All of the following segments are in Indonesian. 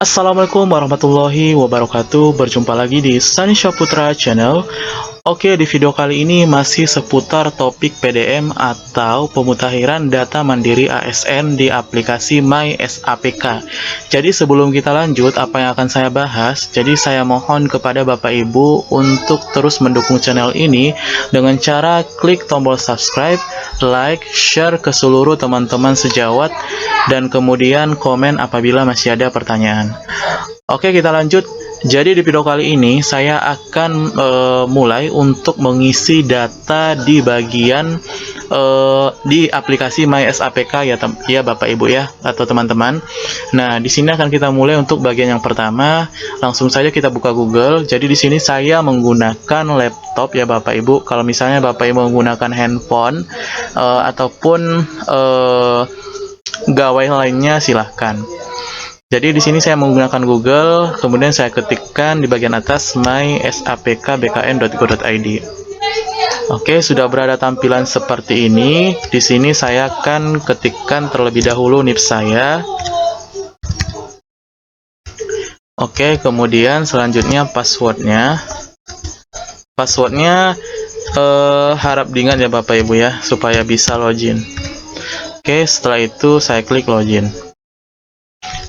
Assalamualaikum warahmatullahi wabarakatuh. Berjumpa lagi di Sanisha Putra Channel. Oke, di video kali ini masih seputar topik PDM atau pemutakhiran data mandiri ASN di aplikasi MySAPK. Jadi sebelum kita lanjut apa yang akan saya bahas, jadi saya mohon kepada Bapak Ibu untuk terus mendukung channel ini dengan cara klik tombol subscribe, like, share ke seluruh teman-teman sejawat, dan kemudian komen apabila masih ada pertanyaan. Oke, kita lanjut. Jadi di video kali ini saya akan mulai untuk mengisi data di bagian di aplikasi MySAPK ya Bapak Ibu ya atau teman-teman. Nah, di sini akan kita mulai untuk bagian yang pertama. Langsung saja kita buka Google. Jadi di sini saya menggunakan laptop ya Bapak Ibu. Kalau misalnya Bapak Ibu menggunakan handphone ataupun gawai lainnya silahkan. Jadi di sini saya menggunakan Google, kemudian saya ketikkan di bagian atas mysapkbkn.go.id. Oke, sudah berada tampilan seperti ini. Di sini saya akan ketikkan terlebih dahulu NIP saya. Oke, kemudian selanjutnya passwordnya. Passwordnya harap diingat ya Bapak Ibu ya, supaya bisa login. Oke, setelah itu saya klik login.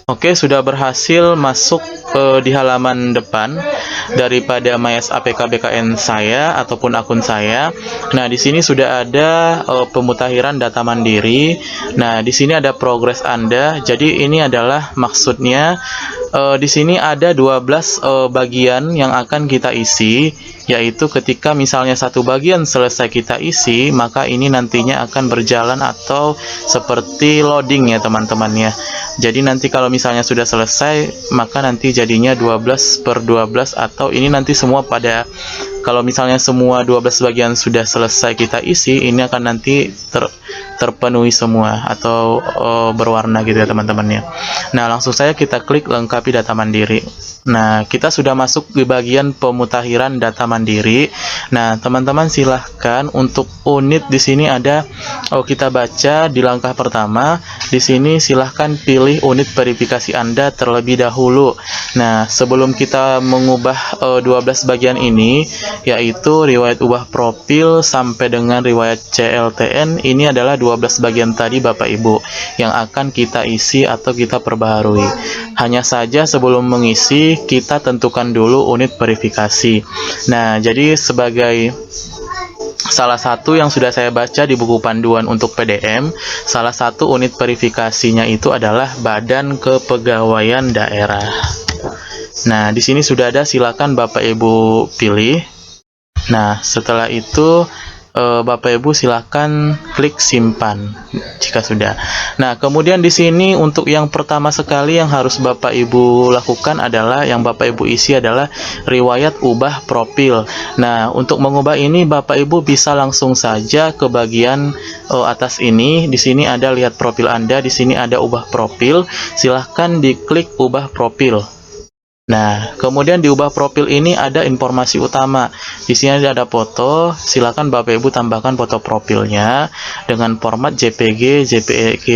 Oke, sudah berhasil masuk di halaman depan daripada MySAPK BKN saya ataupun akun saya. Nah, di sini sudah ada pemutakhiran data mandiri. Nah, di sini ada progres Anda. Jadi ini adalah maksudnya di sini ada 12 bagian yang akan kita isi, yaitu ketika misalnya satu bagian selesai kita isi, maka ini nantinya akan berjalan atau seperti loading ya teman-teman ya. Jadi nanti kalau misalnya sudah selesai, maka nanti jadinya 12/12 atau ini nanti semua pada, kalau misalnya semua 12 bagian sudah selesai kita isi, ini akan nanti terpenuhi semua atau berwarna gitu ya teman-teman ya. Nah, langsung saja kita klik lengkapi data mandiri. Nah, kita sudah masuk di bagian pemutakhiran data mandiri. Nah, teman-teman silahkan untuk unit di sini ada, kita baca di langkah pertama. Di sini silahkan pilih unit verifikasi Anda terlebih dahulu. Nah, sebelum kita mengubah 12 bagian ini, yaitu riwayat ubah profil sampai dengan riwayat CLTN, ini adalah 12 bagian tadi Bapak Ibu yang akan kita isi atau kita perbaharui. Hanya saja sebelum mengisi, kita tentukan dulu unit verifikasi. Nah, jadi sebagai salah satu yang sudah saya baca di buku panduan untuk PDM, salah satu unit verifikasinya itu adalah Badan Kepegawaian Daerah. Nah, di sini sudah ada, silakan Bapak Ibu pilih. Nah, setelah itu Bapak Ibu silakan klik simpan jika sudah. Nah, kemudian di sini untuk yang pertama sekali yang harus Bapak Ibu lakukan adalah, yang Bapak Ibu isi adalah riwayat ubah profil. Nah, untuk mengubah ini Bapak Ibu bisa langsung saja ke bagian atas ini. Di sini ada lihat profil Anda, di sini ada ubah profil. Silahkan diklik ubah profil. Nah, kemudian di ubah profil ini ada informasi utama. Di sini ada foto. Silakan Bapak Ibu tambahkan foto profilnya dengan format JPG, JPEG,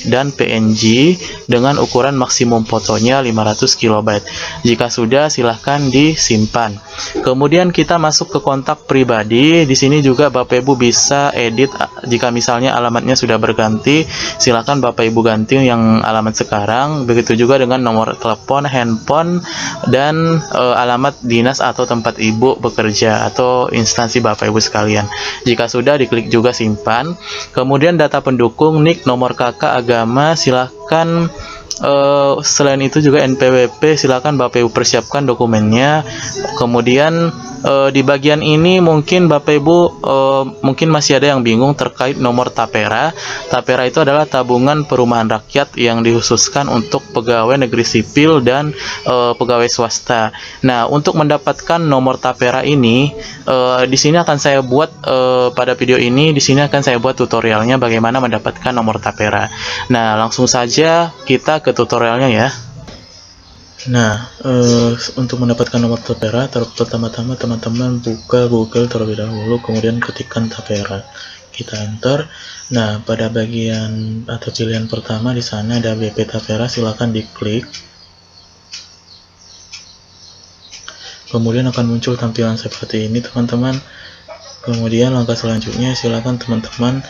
dan PNG dengan ukuran maksimum fotonya 500 KB. Jika sudah, silahkan disimpan. Kemudian kita masuk ke kontak pribadi. Di sini juga Bapak Ibu bisa edit jika misalnya alamatnya sudah berganti. Silahkan Bapak Ibu ganti yang alamat sekarang. Begitu juga dengan nomor telepon, handphone, dan alamat dinas atau tempat Ibu bekerja atau instansi Bapak Ibu sekalian. Jika sudah, diklik juga simpan. Kemudian data pendukung, NIK, nomor KK, agama, silahkan. Selain itu juga NPWP, silakan Bapak Ibu persiapkan dokumennya. Kemudian di bagian ini mungkin Bapak Ibu mungkin masih ada yang bingung terkait nomor tapera. Tapera itu adalah tabungan perumahan rakyat yang dikhususkan untuk pegawai negeri sipil dan pegawai swasta. Nah, untuk mendapatkan nomor tapera ini di sini akan saya buat pada video ini. Di sini akan saya buat tutorialnya bagaimana mendapatkan nomor tapera. Nah, langsung saja kita ke tutorialnya ya. Nah, untuk mendapatkan nomor tapera, pertama-tama teman-teman buka Google terlebih dahulu, kemudian ketikkan tapera, kita enter. Nah, pada bagian atau pilihan pertama di sana ada BP tapera, silakan diklik. Kemudian akan muncul tampilan seperti ini teman-teman. Kemudian langkah selanjutnya silakan teman-teman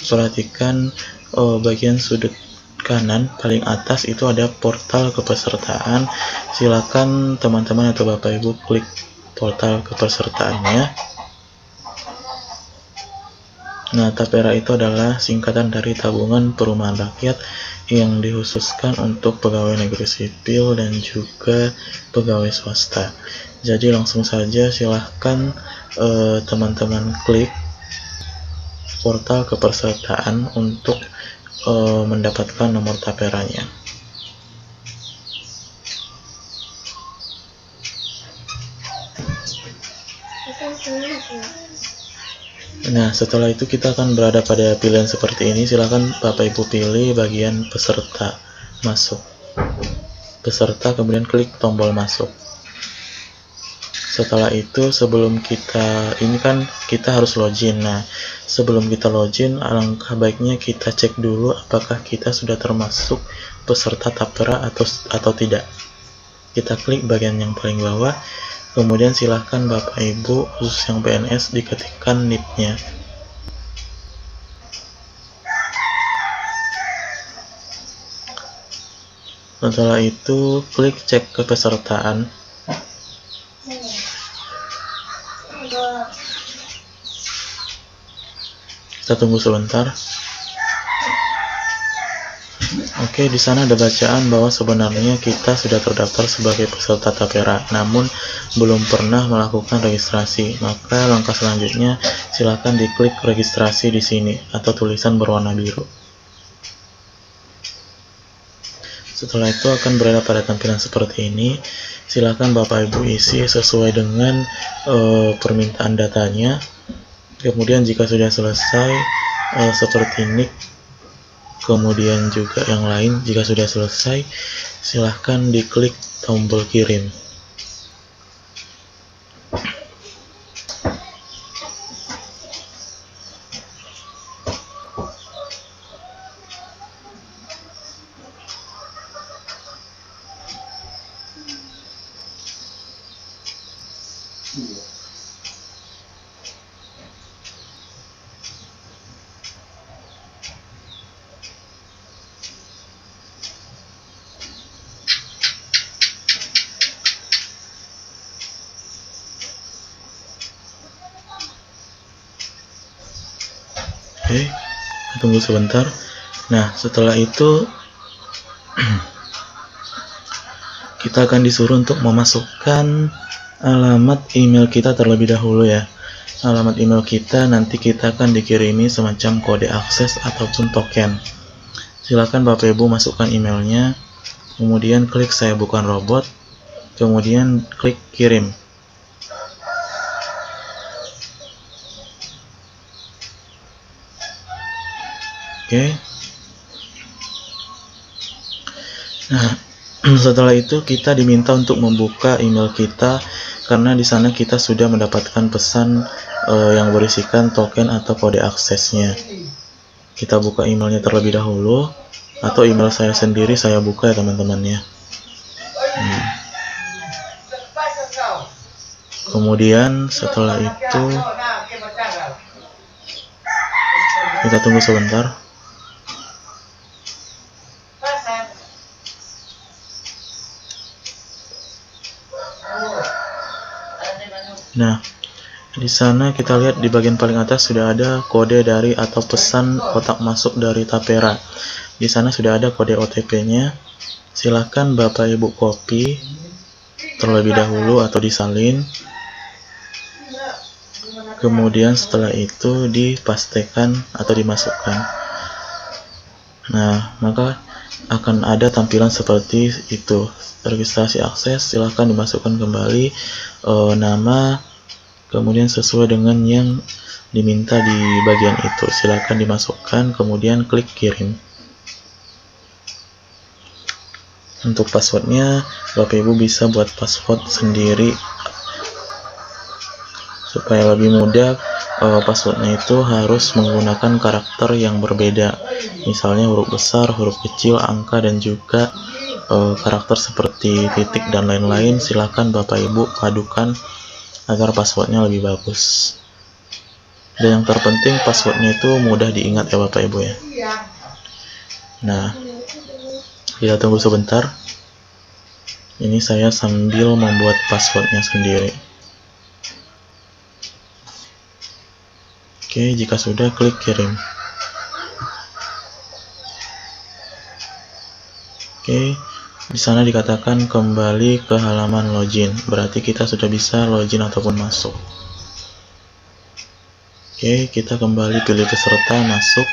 perhatikan bagian sudut kanan paling atas itu ada portal kepesertaan. Silakan teman-teman atau Bapak Ibu klik portal kepesertaannya. Nah, TAPERA itu adalah singkatan dari Tabungan Perumahan Rakyat yang dikhususkan untuk pegawai negeri sipil dan juga pegawai swasta. Jadi langsung saja silahkan teman-teman klik portal kepesertaan untuk mendapatkan nomor TAPERA-nya. Nah, setelah itu kita akan berada pada pilihan seperti ini. Silakan Bapak Ibu pilih bagian peserta masuk. Peserta, kemudian klik tombol masuk. Setelah itu sebelum kita harus login. Nah, sebelum kita login, alangkah baiknya kita cek dulu apakah kita sudah termasuk peserta TAPERA atau tidak. Kita klik bagian yang paling bawah. Kemudian silahkan Bapak Ibu khusus yang PNS diketikkan NIP-nya. Setelah itu klik cek kepesertaan. Kita tunggu sebentar. Oke, di sana ada bacaan bahwa sebenarnya kita sudah terdaftar sebagai peserta TAPERA, namun belum pernah melakukan registrasi. Maka langkah selanjutnya silakan diklik registrasi di sini atau tulisan berwarna biru. Setelah itu akan berada pada tampilan seperti ini. Silakan Bapak Ibu isi sesuai dengan permintaan datanya. Kemudian jika sudah selesai seperti NIK, kemudian juga yang lain, jika sudah selesai silahkan diklik tombol kirim. Oke, tunggu sebentar. Nah, setelah itu kita akan disuruh untuk memasukkan alamat email kita terlebih dahulu ya. Alamat email kita nanti kita akan dikirimi semacam kode akses ataupun token. Silakan Bapak Ibu masukkan emailnya, kemudian klik saya bukan robot, kemudian klik kirim. Oke. Nah, setelah itu kita diminta untuk membuka email kita karena di sana kita sudah mendapatkan pesan yang berisikan token atau kode aksesnya. Kita buka emailnya terlebih dahulu, atau email saya sendiri saya buka ya teman-teman ya. Kemudian setelah itu kita tunggu sebentar. Nah, di sana kita lihat di bagian paling atas sudah ada kode dari atau pesan kotak masuk dari TAPERA. Di sana sudah ada kode OTP-nya. Silakan Bapak Ibu copy terlebih dahulu atau disalin. Kemudian setelah itu dipastikan atau dimasukkan. Nah, maka akan ada tampilan seperti itu. Registrasi akses, silahkan dimasukkan kembali nama, kemudian sesuai dengan yang diminta di bagian itu. Silahkan dimasukkan, kemudian klik kirim. Untuk passwordnya, Bapak Ibu bisa buat password sendiri supaya lebih mudah. Passwordnya itu harus menggunakan karakter yang berbeda, misalnya huruf besar, huruf kecil, angka, dan juga karakter seperti titik dan lain-lain, silahkan Bapak Ibu padukan agar passwordnya lebih bagus. Dan yang terpenting passwordnya itu mudah diingat ya Bapak Ibu ya. Nah, kita tunggu sebentar. Ini saya sambil membuat passwordnya sendiri. Oke, jika sudah klik kirim. Oke, di sana dikatakan kembali ke halaman login. Berarti kita sudah bisa login ataupun masuk. Oke, kita kembali pilih peserta, masuk.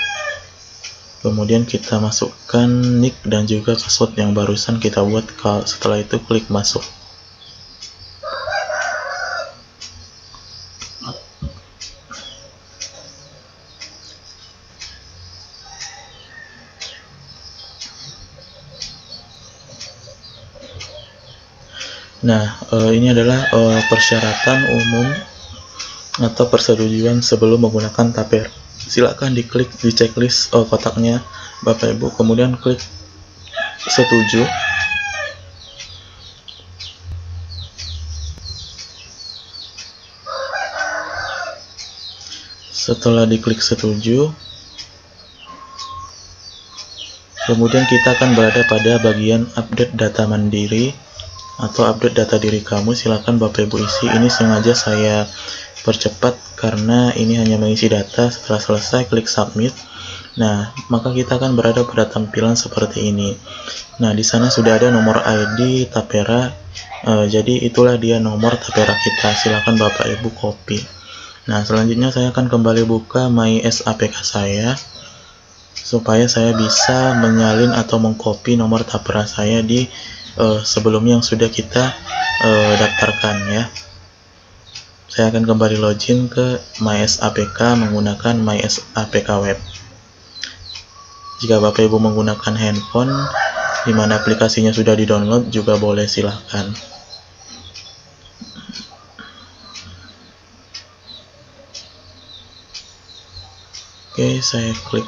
Kemudian kita masukkan nick dan juga password yang barusan kita buat. Setelah itu klik masuk. Nah, ini adalah persyaratan umum atau persetujuan sebelum menggunakan Tapera. Silakan diklik di checklist kotaknya Bapak Ibu, kemudian klik setuju. Setelah diklik setuju, kemudian kita akan berada pada bagian update data mandiri atau update data diri kamu. Silakan Bapak Ibu isi. Ini sengaja saya percepat karena ini hanya mengisi data. Setelah selesai klik submit. Nah, maka kita akan berada pada tampilan seperti ini. Nah, di sana sudah ada nomor ID Tapera. Jadi itulah dia nomor Tapera kita. Silakan Bapak Ibu copy. Nah, selanjutnya saya akan kembali buka MySAPK saya supaya saya bisa menyalin atau mengcopy nomor Tapera saya di sebelumnya yang sudah kita daftarkan ya. Saya akan kembali login ke MySAPK menggunakan MySAPK web. Jika Bapak Ibu menggunakan handphone di mana aplikasinya sudah di-download juga boleh, silahkan. Oke, saya klik.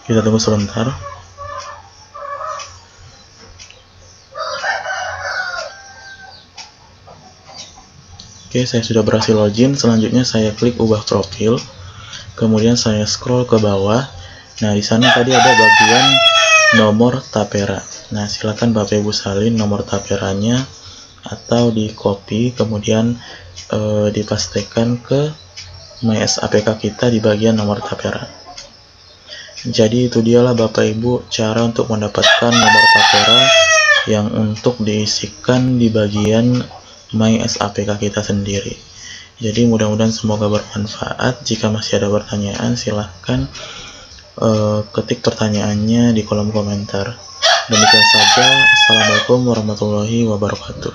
Kita tunggu sebentar. Oke, saya sudah berhasil login. Selanjutnya saya klik ubah profil. Kemudian saya scroll ke bawah. Nah, di sana tadi ada bagian nomor Tapera. Nah, silakan Bapak Ibu salin nomor Taperanya atau di copy kemudian dipastekan ke MySAPK kita di bagian nomor Tapera. Jadi itu dialah Bapak Ibu cara untuk mendapatkan nomor Tapera yang untuk diisikan di bagian MySAPK kita sendiri. Jadi mudah-mudahan semoga bermanfaat. Jika masih ada pertanyaan silahkan ketik pertanyaannya di kolom komentar. Demikian saja. Assalamualaikum warahmatullahi wabarakatuh.